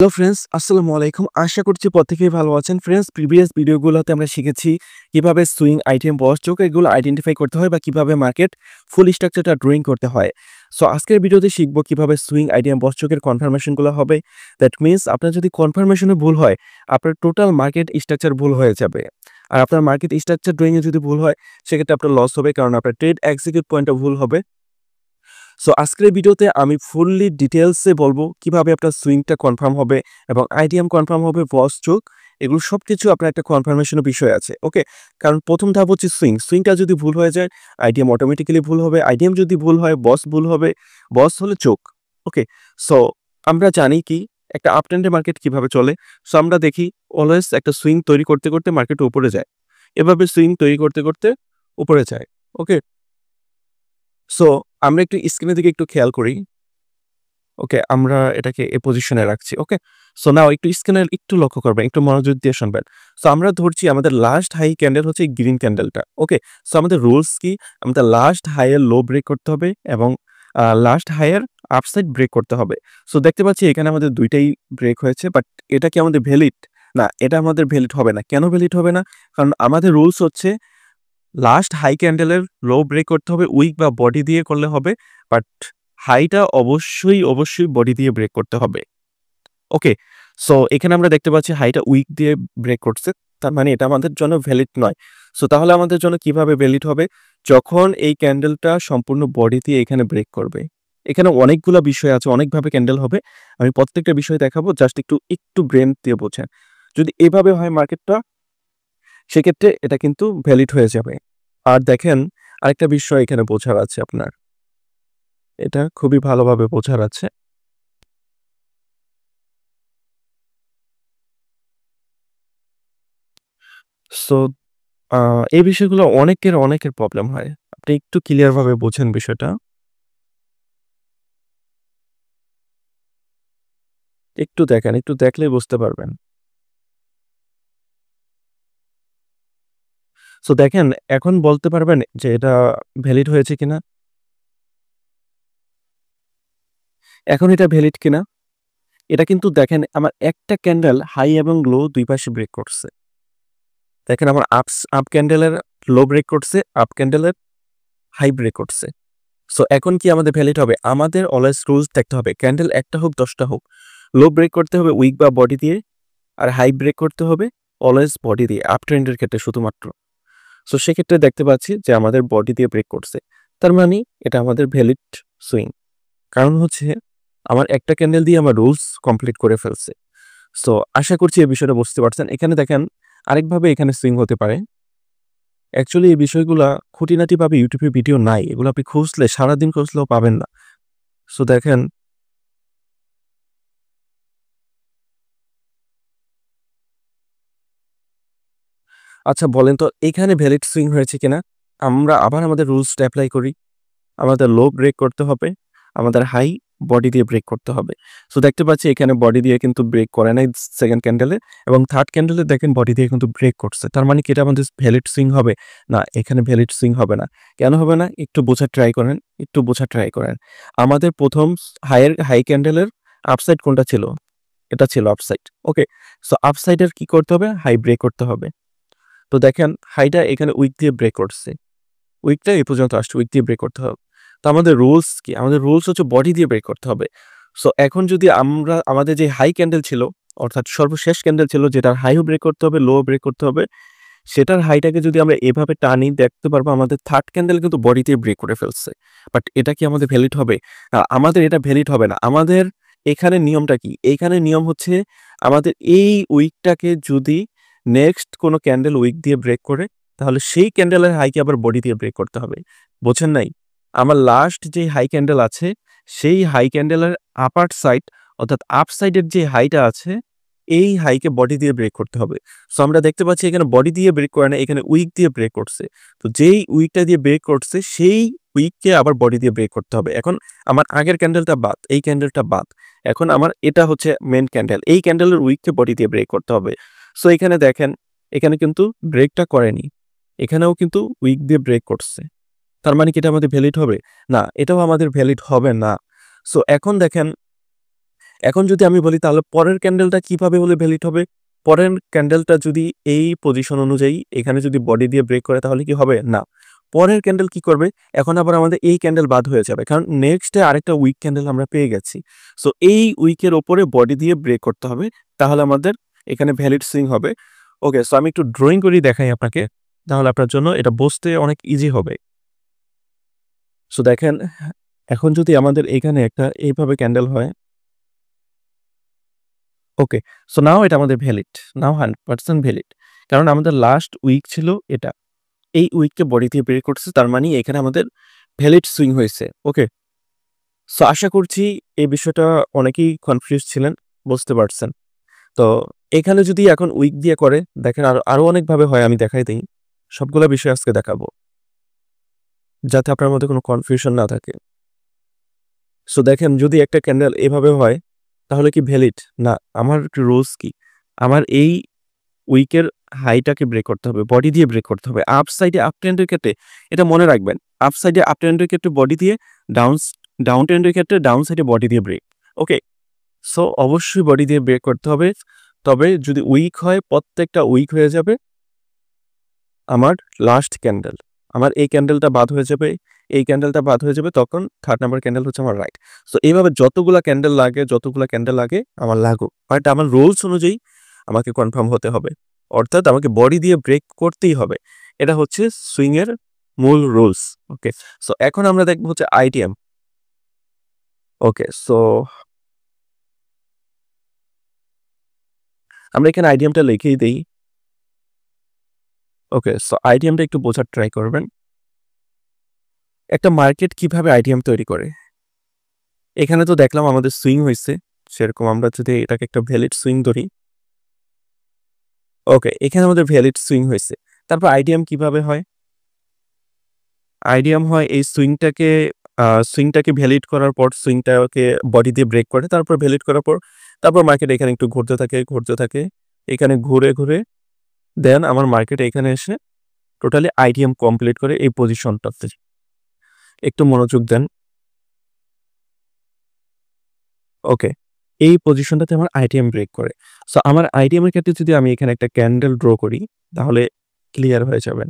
Hello friends, আসসালামু আলাইকুম। আশা করছি প্রত্যেকেই ভালো আছেন। ফ্রেন্ডস, প্রিভিয়াস ভিডিওগুলোতে আমরা শিখেছি কিভাবে সুইং আইটেম বস চোখ এগুলো আইডেন্টিফাই করতে হয় বা কিভাবে মার্কেট ফুল স্ট্রাকচারটা ড্রয়িং করতে হয়। সো আজকের ভিডিওতে শিখব কিভাবে সুইং আইটেম বস চোখের কনফার্মেশনগুলো হবে। দ্যাট মিনস আপনার যদি কনফার্মেশনে ভুল হয়, আপনার টোটাল মার্কেট স্ট্রাকচার ভুল হয়ে যাবে। আর আপনার মার্কেট স্ট্রাকচার ড্রয়িংয়ে যদি ভুল হয়, সেক্ষেত্রে আপনার লস হবে, কারণ আপনার ট্রেড এক্সিকিউট পয়েন্টটা ভুল হবে। সো আজকের ভিডিওতে আমি ফুললি ডিটেলসে বলবো কিভাবে আপনার সুইংটা কনফার্ম হবে এবং আইডিএম কনফার্ম হবে, বস চোখ এগুলো সবকিছু আপনার একটা কনফার্মেশনের বিষয় আছে। ওকে, কারণ প্রথম ধাপ হচ্ছে সুইংটা যদি ভুল হয়ে যায় আইডিএম অটোমেটিক্যালি ভুল হবে, আইডিএম যদি ভুল হয় বস ভুল হবে, বস হলে চোখ। ওকে, সো আমরা জানি কি একটা আপ ট্রেন্ডের মার্কেট কিভাবে চলে। সো আমরা দেখি অলওয়েজ একটা সুইং তৈরি করতে করতে মার্কেট উপরে যায়, এভাবে সুইং তৈরি করতে করতে উপরে যায়। ওকে, সো আমরা একটু স্ক্রিনের দিকে একটু খেয়াল করি। ওকে, আমরা এটাকে এই পজিশনে রাখছি। ওকে, সো নাও একটু স্ক্রিনে একটু লক্ষ্য করবেন, একটু মনোযোগ দিয়ে শুনবেন। সো আমরা ধরছি আমাদের লাস্ট হাই ক্যান্ডেল হচ্ছে গ্রিন ক্যান্ডেলটা। ওকে, সো আমাদের রুলস কি, আমাদের লাস্ট হাইয়ের লো ব্রেক করতে হবে এবং লাস্ট হাইয়ের আপসাইড ব্রেক করতে হবে। সো দেখতে পাচ্ছি এখানে আমাদের দুইটাই ব্রেক হয়েছে, বাট এটা কি আমাদের ভ্যালিড? না, এটা আমাদের ভ্যালিড হবে না। কেন ভ্যালিড হবে না? কারণ আমাদের রুলস হচ্ছে লাস্ট হাই ক্যান্ডেলের লো ব্রেক করতে হবে, উইক বা বডি দিয়ে করলে হবে, বাট হাইটা অবশ্যই বডি দিয়ে ব্রেক করতে হবে। ওকে, সো এখানে আমরা দেখতে পাচ্ছি হাইটা উইক দিয়ে ব্রেক করছে, তার মানে এটা আমাদের জন্য ভ্যালিড নয়। সো তাহলে আমাদের জন্য কিভাবে ভ্যালিড হবে? যখন এই ক্যান্ডেলটা সম্পূর্ণ বডি দিয়ে এখানে ব্রেক করবে। এখানে অনেকগুলো বিষয় আছে, অনেকভাবে ক্যান্ডেল হবে, আমি প্রত্যেকটা বিষয় দেখাবো, জাস্ট একটু ব্রেন দিয়ে বোঝেন। যদি এভাবে হয় মার্কেটটা, সেক্ষেত্রে এটা কিন্তু ভ্যালিড হয়ে যাবে। আর দেখেন, আরেকটা বিষয় এখানে বোঝার আছে আপনার, এটা খুবই ভালোভাবে বোঝার আছে। সো এই বিষয়গুলো অনেকের প্রবলেম হয়। আপনি একটু ক্লিয়ার ভাবে বোঝেন বিষয়টা। একটু দেখেন, একটু দেখলেই বুঝতে পারবেন। সো দেখেন, এখন বলতে পারবেন যে এটা ভ্যালিড হয়েছে কিনা? এখন এটা ভ্যালিড কিনা? এটা কিন্তু দেখেন আমার একটা ক্যান্ডেল হাই এবং লো দুই পাশে ব্রেক করছে। দেখেন আমার আপ ক্যান্ডেলের লো ব্রেক করছে, আপ ক্যান্ডেলের হাই ব্রেক করছে। সো এখন কি আমাদের ভ্যালিড হবে? আমাদের অলওয়েজ রুলস দেখতে হবে, ক্যান্ডেল একটা হোক 10টা হোক, লো ব্রেক করতে হবে উইক বা বডি দিয়ে, আর হাই ব্রেক করতে হবে অলওয়েজ বডি দিয়ে, আপ ট্রেন্ডের ক্ষেত্রে শুধুমাত্র। সো সেক্ষেত্রে দেখতে পাচ্ছি যে আমাদের বডি দিয়ে ব্রেক করছে, তার মানে এটা আমাদের ভ্যালিড সুইং। কারণ হচ্ছে আমার একটা ক্যান্ডেল দিয়ে আমার রুলস কমপ্লিট করে ফেলছে। সো আশা করছি এই বিষয়টা বুঝতে পারছেন। এখানে দেখেন আরেকভাবে এখানে সুইং হতে পারে। অ্যাকচুয়ালি এই বিষয়গুলা খুঁটিনাটিভাবে ইউটিউবে ভিডিও নাই, এগুলো আপনি খুঁজলে সারাদিন খুঁজলেও পাবেন না। সো দেখেন, আচ্ছা বলেন তো এখানে ভ্যালিড সুইং হয়েছে কিনা? আমরা আবার আমাদের রুলসটা এপ্লাই করি। আমাদের লো ব্রেক করতে হবে, আমাদের হাই বডি দিয়ে ব্রেক করতে হবে। সো দেখতে পাচ্ছি এখানে বডি দিয়ে কিন্তু ব্রেক করে নাই সেকেন্ড ক্যান্ডেলে, এবং থার্ড ক্যান্ডেলে দেখেন বডি দিয়ে কিন্তু ব্রেক করছে। তার মানে কি এটা আমাদের ভ্যালিড সুইং হবে? না, এখানে ভ্যালিড সুইং হবে না। কেন হবে না? একটু বোঝার ট্রাই করেন, একটু বোঝার ট্রাই করেন। আমাদের প্রথম হাই ক্যান্ডেলের আপসাইড কোনটা ছিল? এটা ছিল আপসাইড। ওকে, সো আপসাইডের কি করতে হবে? হাই ব্রেক করতে হবে। তো দেখেন হাইটা এখানে উইক দিয়ে ব্রেক করছে, উইকটা এই পর্যন্ত আসছে, উইক দিয়ে ব্রেক করতে হবে। তো আমাদের রুলস কি? আমাদের রুলস হচ্ছে বডি দিয়ে ব্রেক করতে হবে। সো এখন যদি আমরা আমাদের যে হাই ক্যান্ডেল ছিল, অর্থাৎ সর্বশেষ ক্যান্ডেল ছিল যেটার হাইও ব্রেক করতে হবে, লো ব্রেক করতে হবে, সেটার হাইটাকে যদি আমরা এভাবে টানি, দেখতে পারবো আমাদের থার্ড ক্যান্ডেল কিন্তু বডি দিয়ে ব্রেক করে ফেলছে। বাট এটা কি আমাদের ভ্যালিড হবে? আমাদের এটা ভ্যালিড হবে না। আমাদের এখানে নিয়মটা কি? এইখানে নিয়ম হচ্ছে আমাদের এই উইকটাকে যদি নেক্সট কোনো ক্যান্ডেল উইক দিয়ে ব্রেক করে, তাহলে সেই ক্যান্ডেলের হাইকে আবার বডি দিয়ে ব্রেক করতে হবে। বোঝেন নাই? আমার লাস্ট যে হাই ক্যান্ডেল আছে, সেই হাই ক্যান্ডেলের আপার সাইড অর্থাৎ আপ সাইডের যে হাইটা আছে, এই হাইকে বডি দিয়ে ব্রেক করতে হবে। সো আমরা দেখতে পাচ্ছি এখানে বডি দিয়ে ব্রেক করে না, এখানে উইক দিয়ে ব্রেক করছে। তো যেই উইকটা দিয়ে ব্রেক করছে সেই উইককে আবার বডি দিয়ে ব্রেক করতে হবে। এখন আমার আগের ক্যান্ডেলটা বাদ, এই ক্যান্ডেলটা বাদ, এখন আমার এটা হচ্ছে মেন ক্যান্ডেল, এই ক্যান্ডেলের উইককে বডি দিয়ে ব্রেক করতে হবে। সো এখানে দেখেন, এখানে কিন্তু ব্রেকটা করেনি, এখানেও কিন্তু উইক দিয়ে ব্রেক করছে। তার মানে কি এটা আমাদের ভ্যালিড হবে? না, এটাও আমাদের ভ্যালিড হবে না। সো এখন দেখেন, এখন যদি আমি বলি তাহলে পরের ক্যান্ডেলটা কিভাবে হলে ভ্যালিড হবে? পরের ক্যান্ডেলটা যদি এই পজিশন অনুযায়ী এখানে যদি বডি দিয়ে ব্রেক করে তাহলে কি হবে? না। পরের ক্যান্ডেল কি করবে? এখন আবার আমাদের এই ক্যান্ডেল বাদ হয়ে যাবে। কারণ নেক্সট আরেকটা উইক ক্যান্ডেল আমরা পেয়ে গেছি। সো এই উইকের উপরে বডি দিয়ে ব্রেক করতে হবে। তাহলে আমাদের এখানে ভ্যালিড সুইং হবে। ওকে, সো আমি একটু ড্রয়িং করে দেখাই আপনাকে। তাহলে আপনার জন্য এটা বুঝতে অনেক ইজি হবে। সো দেখেন, এখন যদি আমাদের এখানে একটা এইভাবে ক্যান্ডেল হয়, ওকে, সো নাও এটা আমাদের ভ্যালিড, নাও 100% ভ্যালিড। কারণ আমাদের লাস্ট উইক ছিল এটা, এই উইককে বডি দিয়ে ব্রেক করছে, তার মানে এখানে আমাদের ভ্যালিড সুইং হয়েছে। ওকে, সো আশা করছি এই বিষয়টা অনেকেই কনফিউজ ছিলেন, বুঝতে পারছেন। তো এখানে যদি এখন উইক দিয়ে করে দেখেন, আরো অনেকভাবে হয়, আমি দেখাই দিই। সবগুলো বিষয় আজকে দেখাবো যাতে আপনার মধ্যে কোনো কনফিউশন না থাকে। সো দেখেন, যদি একটা ক্যান্ডেল এভাবে হয় তাহলে কি ভ্যালিড? না। আমার রুলস কি? আমার এই উইকের হাইটাকে ব্রেক করতে হবে, বডি দিয়ে ব্রেক করতে হবে। আপ সাইডে আপ ট্রেন্ডের ক্ষেত্রে এটা মনে রাখবেন, আপ সাইডে আপ ট্রেন্ডের ক্ষেত্রে বডি দিয়ে, ডাউন ডাউন ট্রেন্ডের ক্ষেত্রে ডাউন সাইডে বডি দিয়ে ব্রেক। ওকে, সো অবশ্যই বডি দিয়ে ব্রেক করতে হবে। তবে যদি উইক হয়, প্রত্যেকটা উইক হয়ে যাবে আমার লাস্ট ক্যান্ডেল, আমার এই ক্যান্ডেলটা বাদ হয়ে যাবে, এই ক্যান্ডেলটা বাদ হয়ে যাবে, তখন 3rd নাম্বার ক্যান্ডেল হচ্ছে আমার রাইট। সো এইভাবে যতগুলা ক্যান্ডেল লাগে আমার লাগুক, বাট আমার রুলস অনুযায়ী আমাকে কনফার্ম হতে হবে, অর্থাৎ আমাকে বডি দিয়ে ব্রেক করতেই হবে। এটা হচ্ছে সুইং এর মূল রুলস। ওকে, সো এখন আমরা দেখবো হচ্ছে আইটিএম। ওকে, সো আমরা এখানে আইডিএমটা লিখেই দিই। ওকে, সো আইডিএমটা একটু বোঝার ট্রাই করবেন। একটা মার্কেট কিভাবে আইডিএম তৈরি করে, এখানে তো দেখলাম আমাদের সুইং হয়েছে, সেরকম আমরা যদি এটাকে একটা ভ্যালিড সুইং ধরি। ওকে, এখানে আমাদের ভ্যালিড সুইং হয়েছে। তারপর আইডিএম কিভাবে হয়? আইডিএম হয় এই সুইংটাকে ভ্যালিড করার পর সুইংটাকে বডি দিয়ে ব্রেক করে, তারপর ভ্যালিড করার পর তারপর মার্কেট এখানে একটু ঘুরতে থাকে, এখানে ঘুরে ঘুরে দেন আমার মার্কেট এখানে এসে টোটালি আইডিএম কমপ্লিট করে এই পজিশনটাতে। একটু মনোযোগ দেন। ওকে, এই পজিশনটাতে আমার আইটিএম ব্রেক করে। সো আমার আইটিএম এর ক্ষেত্রে যদি আমি এখানে একটা ক্যান্ডেল ড্র করি তাহলে ক্লিয়ার হয়ে যাবেন।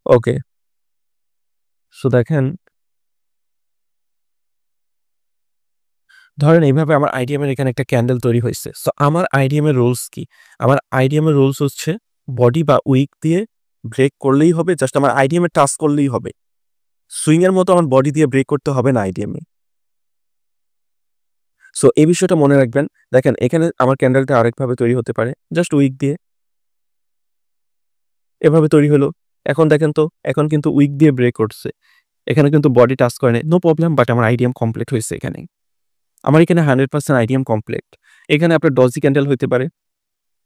ওকে, সো দেখেন, ধরেন এইভাবে আমার আইটিএম এর এখানে একটা ক্যান্ডেল তৈরি হয়েছে। সো আমার আইটিএম এর রুলস কি? আমার আইটিএম এর রুলস হচ্ছে বডি বা উইক দিয়ে ব্রেক করলেই হবে, জাস্ট আমার আইটিএম এ টাচ করলেই হবে। সুইং এর মতো আমার বডি দিয়ে ব্রেক করতে হবে না আইটিএম এ। সো এই বিষয়টা মনে রাখবেন। দেখেন, এখানে আমার ক্যান্ডেলটা আরেকভাবে তৈরি হতে পারে, জাস্ট উইক দিয়ে এভাবে তৈরি হলো। এখন দেখেন তো, এখন কিন্তু উইক দিয়ে ব্রেক করছে। এখানে কিন্তু বডি টাচ করে নাই। নো প্রবলেম, বাট আমার আইডিএম কমপ্লিট হয়েছে এখানে। আমার এখানে 100% আইডিএম কমপ্লিট। এখানে আপনার ডজি ক্যান্ডেল হইতে পারে।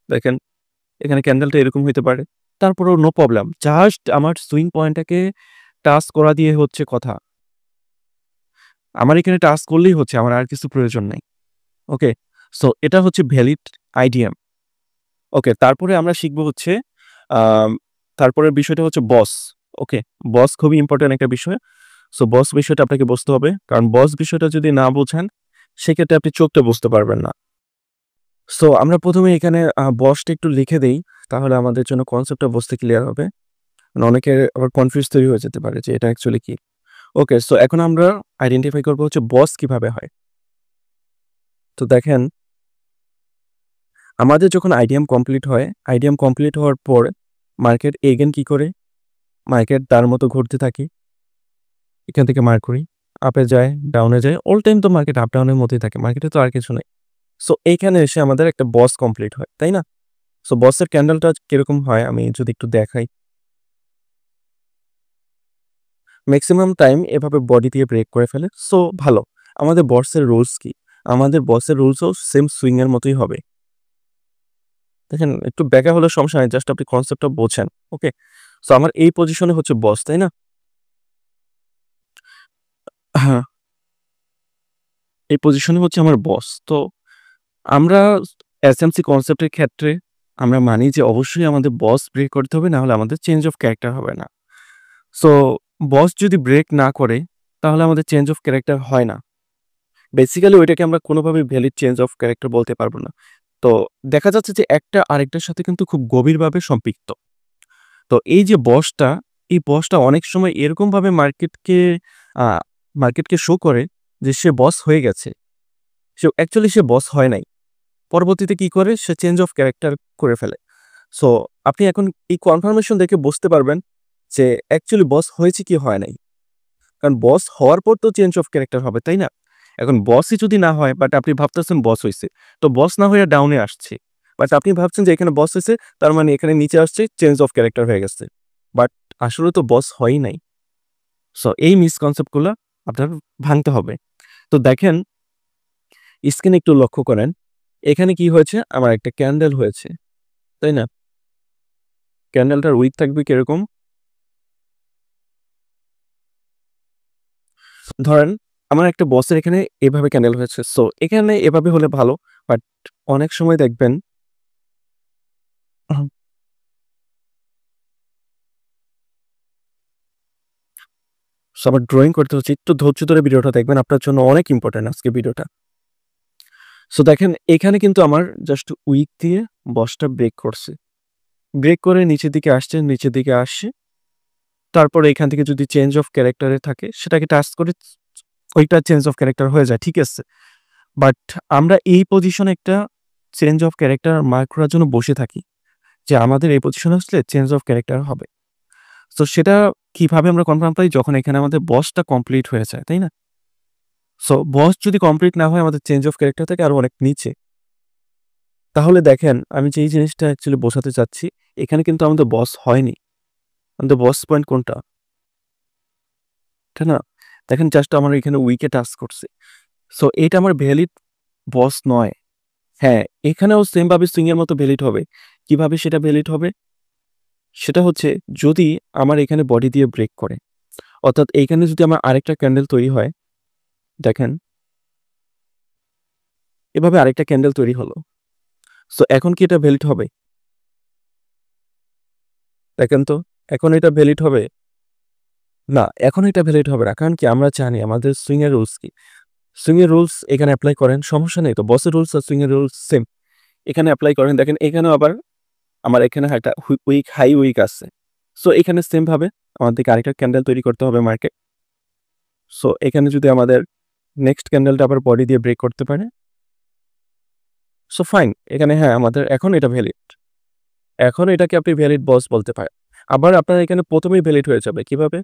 দেখেন, এখানে ক্যান্ডেলটা এরকম হইতে পারে। তারপরেও নো প্রবলেম। জাস্ট আমার সুইং পয়েন্টটাকে টাচ করা দিয়ে হচ্ছে কথা। আমার এখানে টাচ করলেই হচ্ছে, আমার আর কিছু প্রয়োজন নাই। ওকে, সো এটা হচ্ছে ভ্যালিড আইডিএম। ওকে, তারপরে আমরা শিখবো হচ্ছে আম তারপরের বিষয়টা হচ্ছে বস। ওকে, বস খুবই ইম্পোর্টেন্ট একটা বিষয়। সো বস বিষয়টা আপনাকে বুঝতে হবে। কারণ বস বিষয়টা যদি না বোঝেন, সেক্ষেত্রে আপনি চোখটা বুঝতে পারবেন না। সো আমরা ১ম এ এখানে বসটা একটু লিখে দেই। তাহলে আমাদের জন্য কনসেপ্টটা বুঝতে ক্লিয়ার হবে। মানে অনেকের আবার কনফিউজ তৈরি হয়ে যেতে পারে যে এটা অ্যাকচুয়ালি কি? ওকে, সো এখন আমরা আইডেন্টিফাই করব হচ্ছে বস কিভাবে হয়। তো দেখেন, আমাদের যখন আইডিএম কমপ্লিট হয়, আইডিএম কমপ্লিট হওয়ার পর মার্কেট এগেইন কি করে? মার্কেট তার মতো ঘুরতে থাকে। এখান থেকে মার্কুরি আপে যায়, ডাউনে যায়। অল টাইম তো মার্কেট আপ ডাউনের মধ্যেই থাকে। মার্কেটে তো আর কিছু নাই। সো এইখানে এসে আমাদের একটা বস কমপ্লিট হয়, তাই না? সো বসের ক্যান্ডেলটা কিরকম হয় আমি যদি একটু দেখাই। মেক্সিমাম টাইম এভাবে বডি দিয়ে ব্রেক করে ফেলে। সো ভালো। আমাদের বসের রুলস কি? আমাদের বসের রুলসও সেম সুইং এর মতোই হবে। দেখেন, একটু ব্যাকা হলে সমস্যা নাই। জাস্ট আপনি কনসেপ্টটা বোঝেন। ওকে? সো আমার এই পজিশনে হচ্ছে বস, তাই না? হ্যাঁ, এই পজিশনে হচ্ছে আমার বস। তো আমরা এসএমসি কনসেপ্টের ক্ষেত্রে আমরা মানি যে অবশ্যই আমাদের বস ব্রেক করতে হবে, না হলে আমাদের চেঞ্জ অফ ক্যারেক্টার হবে না। সো বস যদি ব্রেক না করে তাহলে আমাদের চেঞ্জ অফ ক্যারেক্টার হয় না। বেসিক্যালি ওইটাকে আমরা কোনোভাবেই ভ্যালিড চেঞ্জ অফ ক্যারেক্টার বলতে পারবো না। তো দেখা যাচ্ছে যে একটা আরেকটার সাথে কিন্তু খুব গভীরভাবে সম্পৃক্ত। তো এই যে বসটা, এই বসটা অনেক সময় এরকমভাবে আ মার্কেটকে শো করে যে সে বস হয়ে গেছে। অ্যাকচুয়ালি সে বস হয় নাই। পরবর্তীতে কি করে? সে চেঞ্জ অফ ক্যারেক্টার করে ফেলে। সো আপনি এখন এই কনফার্মেশন দেখে বুঝতে পারবেন যে অ্যাকচুয়ালি বস হয়েছে কি হয় নাই। কারণ বস হওয়ার পর তো চেঞ্জ অফ ক্যারেক্টার হবে, তাই না? এখন বসই যদি না হয় বাট আপনি ভাবতেছেন বস হইছে। তো বস না হইয়া ডাউনে আসছে। বাট আপনি ভাবছেন যে এখানে বস হইছে, তার মানে এখানে নিচে আসছে চেঞ্জ অফ ক্যারেক্টার হয়ে গেছে। বাট আসলে তো বস হয়ই নাই। সো এই মিসকনসেপ্ট গুলা আপনার ভাঙতে হবে। তো দেখেন স্ক্রিনে একটু লক্ষ্য করেন। এখানে কি হয়েছে? আমার একটা ক্যান্ডেল হয়েছে, তাই না? ক্যান্ডেলটার উইক থাকবে কিরকম? ধরেন আমার একটা বসের এখানে এভাবে ক্যান্ডেল হয়েছে। সো এখানে এভাবে হলে ভালো। বাট অনেক সময় দেখবেন আহ, সো আমার ড্রয়িং করতে হচ্ছে। একটু ধৈর্য ধরে ভিডিওটা দেখবেন। আপনার জন্য অনেক ইম্পর্টেন্ট আজকে ভিডিওটা। সো দেখেন এখানে কিন্তু আমার জাস্ট উইক দিয়ে বসটা ব্রেক করছে। ব্রেক করে নিচের দিকে আসছে, নিচের দিকে আসছে। তারপরে এখান থেকে যদি চেঞ্জ অফ ক্যারেক্টারে থাকে সেটাকে টাচ করে ওইটা চেঞ্জ অফ ক্যারেক্টার হয়ে যায়। ঠিক আছে? বাট আমরা এই পজিশনে একটা চেঞ্জ অফ ক্যারেক্টার মার্ক করার জন্য বসে থাকি যে আমাদের এই পজিশনে আসলে চেঞ্জ অফ ক্যারেক্টার হবে। সো সেটা কিভাবে আমরা কনফার্ম পাই? যখন এখানে আমাদের বসটা কমপ্লিট হয়ে যায়, তাই না? সো বস যদি কমপ্লিট না হয় আমাদের চেঞ্জ অফ ক্যারেক্টার থেকে আরো অনেক নিচে। তাহলে দেখেন আমি যে এই জিনিসটা অ্যাকচুয়ালি বোঝাতে চাচ্ছি, এখানে কিন্তু আমাদের বস হয়নি। আমাদের বস পয়েন্ট কোনটা? তাই না? দেখেন জাস্ট আমার এখানে উইকে টাচ করছে। সো এটা আমার ভ্যালিড বস নয়। হ্যাঁ, এখানেও সেম ভাবে সুইং এর মতো ভ্যালিড হবে। কিভাবে সেটা ভ্যালিড হবে? সেটা হচ্ছে যদি আমার এখানে বডি দিয়ে ব্রেক করে। অর্থাৎ এইখানে যদি আমার আরেকটা ক্যান্ডেল তৈরি হয়, দেখেন এভাবে আরেকটা ক্যান্ডেল তৈরি হলো। সো এখন কি এটা ভ্যালিড হবে? দেখেন তো, এখন এটা ভ্যালিড হবে? না, এখন এটা ভ্যালিড হবে না। কারণ কি? আমরা জানি আমাদের সুইং এর রুলস কি। সুইং এর রুলস এখানে এপ্লাই করেন, সমস্যা নেই তো। বসের রুলস আর সুইং এর রুলস সেম। এখানে এপ্লাই করেন। দেখেন এখানেও আবার আমার এখানে একটা উইক হাই উইক আছে। সো এখানে সেম ভাবে আমাদেরকে আরেকটা ক্যান্ডেল তৈরি করতে হবে মার্কেট। সো এখানে যদি আমাদের নেক্সট ক্যান্ডেলটা আবার বডি দিয়ে ব্রেক করতে পারে, সো ফাইন। এখানে হ্যাঁ, আমাদের এখন এটা ভ্যালিড। এখন এটাকে আপনি ভ্যালিড বস বলতে পারেন। আবার আপনার এখানে ১ম এই ভ্যালিড হয়ে যাবে। কিভাবে?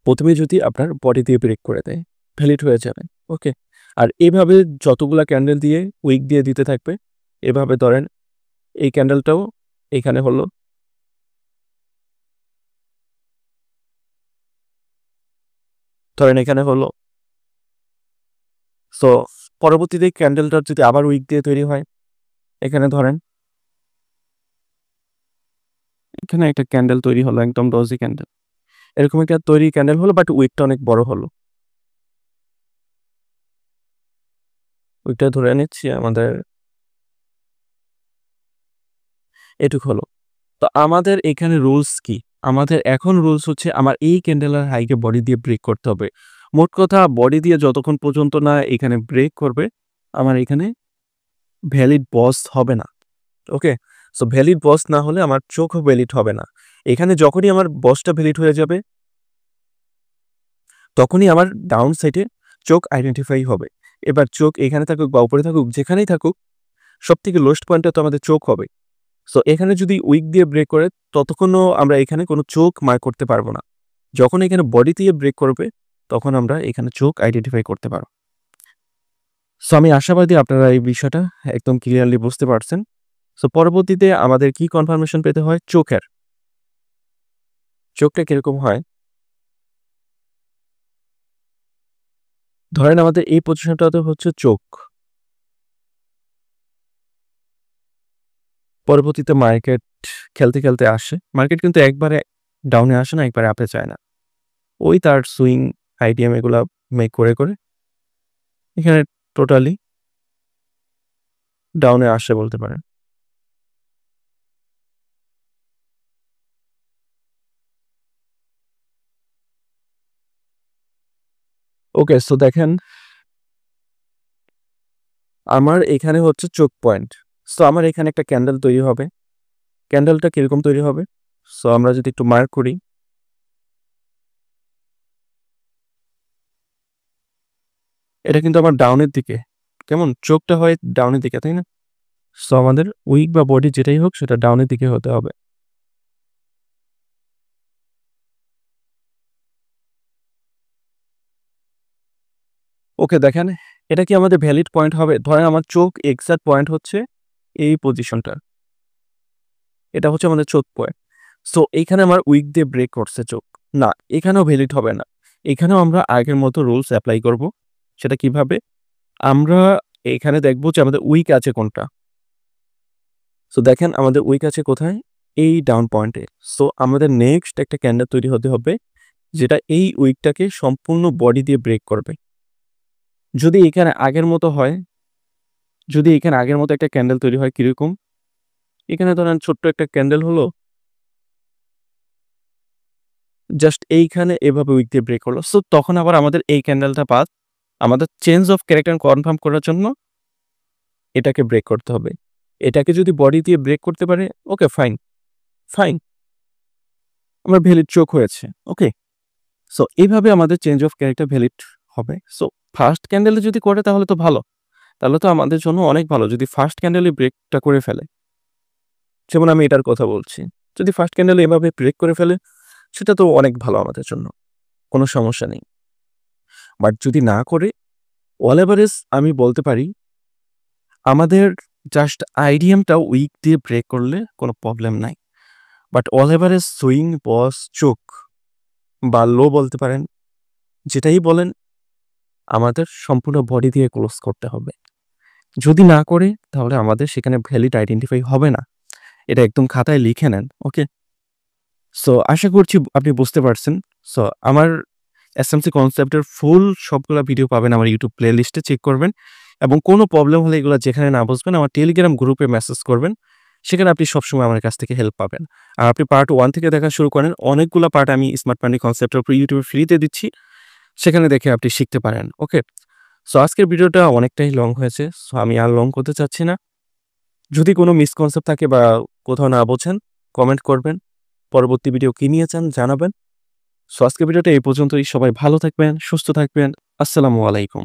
১ম এই যদি আপনার বডি দিয়ে ব্রেক করে দেয়, ভ্যালিড হয়ে যাবে। ওকে? আর এভাবে যতগুলা ক্যান্ডেল দিয়ে উইক দিয়ে দিতে থাকবে, এভাবে ধরেন এই ক্যান্ডেলটাও এখানে হলো। ধরেন এখানে হলো। সো পরবর্তীতে ক্যান্ডেলটার যদি আবার উইক দিয়ে তৈরি হয়, এখানে ধরেন এখানে একটা ক্যান্ডেল তৈরি হলো, একদম ডজি ক্যান্ডেল। এরকম একটা তৈরি ক্যান্ডেল হলো বাট উইকটা অনেক বড় হলো। উইকটা ধরে নিচ্ছি আমাদের এটুক হলো। তো আমাদের এখানে রুলস কি? আমাদের এখন রুলস হচ্ছে আমার এই ক্যান্ডেলের হাইকে বডি দিয়ে ব্রেক করতে হবে। মোট কথা বডি দিয়ে যতক্ষণ পর্যন্ত না এখানে ব্রেক করবে, আমার এখানে ভ্যালিড বস হবে না। ওকে? সো ভ্যালিড বস না হলে আমার চোখও ভ্যালিড হবে না। এখানে যখনই আমার বসটা ভ্যালিড হয়ে যাবে, তখনই আমার ডাউন সাইডে চোখ আইডেন্টিফাই হবে। এবার চোখ এখানে থাকুক বা উপরে থাকুক, যেখানেই থাকুক, সবথেকে লোয়েস্ট পয়েন্টটা তো আমাদের চোখ হবে। সো এখানে যদি উইক দিয়ে ব্রেক করে, ততক্ষণও আমরা এখানে কোনো চোখ মার্ক করতে পারবো না। যখন এখানে বডি দিয়ে ব্রেক করবে, তখন আমরা এখানে চোখ আইডেন্টিফাই করতে পারব। সো আমি আশাবাদী আপনারা এই বিষয়টা একদম ক্লিয়ারলি বুঝতে পারছেন। সো পরবর্তীতে আমাদের কি কনফার্মেশন পেতে হয়? চোখের। চোখটা কিরকম হয়? ধরেন আমাদের এই পজিশনটাতে হচ্ছে চোখ। পরবর্তীতে মার্কেট খেলতে, খেলতে আসে। মার্কেট কিন্তু একবারে ডাউনে আসে না, একবারে আপে যায় না। ওই তার সুইং, আইডিএম এগুলা মেক করে, করে এখানে টোটালি ডাউনে আসে বলতে পারেন। ওকে, সো দেখেন আমার এখানে হচ্ছে চোখ পয়েন্ট। সো আমার এখানে একটা ক্যান্ডেল তৈরি হবে। ক্যান্ডেলটা কিরকম তৈরি হবে? সো আমরা যদি একটু মার্ক করি, এটা কিন্তু আমার ডাউনের দিকে, কেমন চোখটা হয় ডাউনের দিকে, তাই না? সো আমাদের উইক বা বডি যেটাই হোক সেটা ডাউনের দিকে হতে হবে। ওকে, দেখেন এটা কি আমাদের ভ্যালিড পয়েন্ট হবে? ধরেন আমার চোখ এক্সাক্ট পয়েন্ট হচ্ছে এই পজিশনটা, এটা হচ্ছে আমাদের চোখ পয়েন্ট। সো এইখানে আমার উইক দিয়ে ব্রেক করছে চোখ, না এখানেও ভ্যালিড হবে না। এখানেও আমরা আগের মতো রুলস অ্যাপ্লাই করব। সেটা কিভাবে? আমরা এখানে দেখব যে আমাদের উইক আছে কোনটা। সো দেখেন আমাদের উইক আছে কোথায়? এই ডাউন পয়েন্টে। সো আমাদের নেক্সট একটা ক্যান্ডেল তৈরি হতে হবে যেটা এই উইকটাকে সম্পূর্ণ বডি দিয়ে ব্রেক করবে। যদি এখানে আগের মতো হয়, যদি এখানে আগের মতো একটা ক্যান্ডেল তৈরি হয় কিরকম? এখানে ধরেন ছোট্ট একটা ক্যান্ডেল হলো, জাস্ট এইখানে এভাবে উইক দিয়ে ব্রেক হলো। সো তখন আবার আমাদের এই ক্যান্ডেলটা বাদ, আমাদের চেঞ্জ অফ ক্যারেক্টার কনফার্ম করার জন্য এটাকে ব্রেক করতে হবে। এটাকে যদি বডি দিয়ে ব্রেক করতে পারে, ওকে ফাইন, ফাইন, আমার ভ্যালিড চোখ হয়েছে। ওকে, সো এইভাবে আমাদের চেঞ্জ অফ ক্যারেক্টার ভ্যালিড হবে। সো ফার্স্ট ক্যান্ডেলে যদি করে তাহলে তো ভালো, তাহলে তো আমাদের জন্য অনেক ভালো যদি ফার্স্ট ক্যান্ডেলে ব্রেকটা করে ফেলে। যেমন আমি এটার কথা বলছি, যদি ফার্স্ট ক্যান্ডেলে এভাবে ব্রেক করে ফেলে সেটা তো অনেক ভালো আমাদের জন্য, কোনো সমস্যা নেই। বাট যদি না করে, অল এভারেজ আমি বলতে পারি আমাদের জাস্ট আইডিএমটা উইক দিয়ে ব্রেক করলে কোনো প্রবলেম নাই। বাট অল এভারেজ সুইং বস চোখ বা লো বলতে পারেন, যেটাই বলেন আমাদের সম্পূর্ণ বডি দিয়ে ক্লোজ করতে হবে। যদি না করে তাহলে আমাদের সেখানে ভ্যালিড আইডেন্টিফাই হবে না। এটা একদম খাতায় লিখে নেন। ওকে, সো আশা করছি আপনি বুঝতে পারছেন। সো আমার এসএমসি কনসেপ্টের ফুল সবগুলা ভিডিও পাবেন আমার ইউটিউব প্লে লিস্টে, চেক করবেন। এবং কোনো প্রবলেম হলে এগুলো যেখানে না বুঝবেন আমার টেলিগ্রাম গ্রুপে মেসেজ করবেন, সেখানে আপনি সবসময় আমার কাছ থেকে হেল্প পাবেন। আর আপনি পার্ট 1 থেকে দেখা শুরু করেন, অনেকগুলো পার্ট আমি স্মার্ট মানি কনসেপ্টের উপর ইউটিউবে ফ্রিতে দিচ্ছি, সেখানে দেখে আপনি শিখতে পারেন। ওকে, সো আজকের ভিডিওটা অনেকটাই লং হয়েছে, সো আমি আর লং করতে চাচ্ছি না। যদি কোনো মিসকনসেপ্ট থাকে বা কোথাও না বোঝেন, কমেন্ট করবেন। পরবর্তী ভিডিও কি নিয়ে চান জানাবেন। সো আজকের ভিডিওটা এই পর্যন্তই। সবাই ভালো থাকবেন, সুস্থ থাকবেন। আসসালামু আলাইকুম।